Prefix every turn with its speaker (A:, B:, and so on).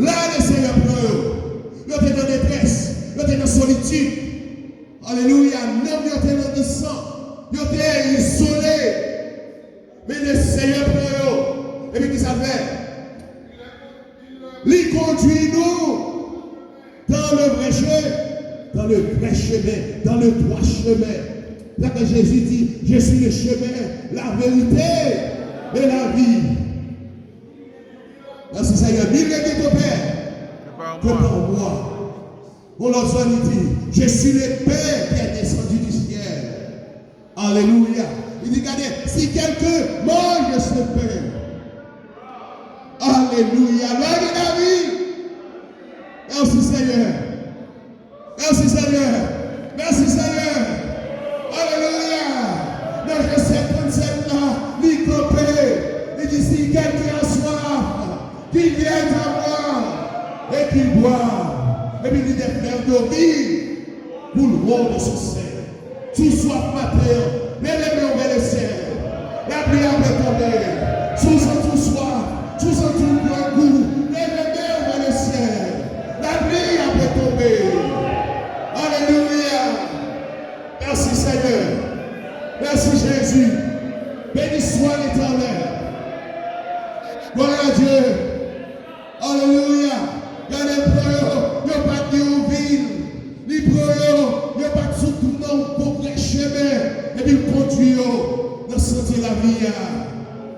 A: Là, le Seigneur prend eux. Ils étaient dans détresse. Ils étaient dans solitude. Alléluia. Même ils étaient dans le sang. Ils étaient isolés. Mais le Seigneur prend eux. Et puis, qu'est-ce qu'il fait? Il conduit nous dans le vrai chemin. Dans le vrai chemin. Dans le droit chemin. Là que Jésus dit, je suis le chemin, la vérité et la vie. Merci Seigneur, mille que ton Père, que pour moi. On leur dit, je suis le Père qui est descendu du ciel. Alléluia. Il dit, regardez, si quelqu'un mange ce pain, alléluia, l'homme de la vie. Merci Seigneur. Merci Seigneur. Merci Seigneur. Alléluia. Dans le 57 là, il compère. Il dit, si quelqu'un a soif, qu'il vienne à moi et qu'il boive. Et puis il dit des frères de vie pour le monde de son sein. Sous soif matin, mais les mains vers le ciel. La prière peut tomber. Sous un tout soif, sous un tout grand goût, mais les mains vers le ciel. La prière peut tomber. Alléluia. Merci Seigneur. Merci Jésus. Béni soit l'Éternel. Gloire à Dieu.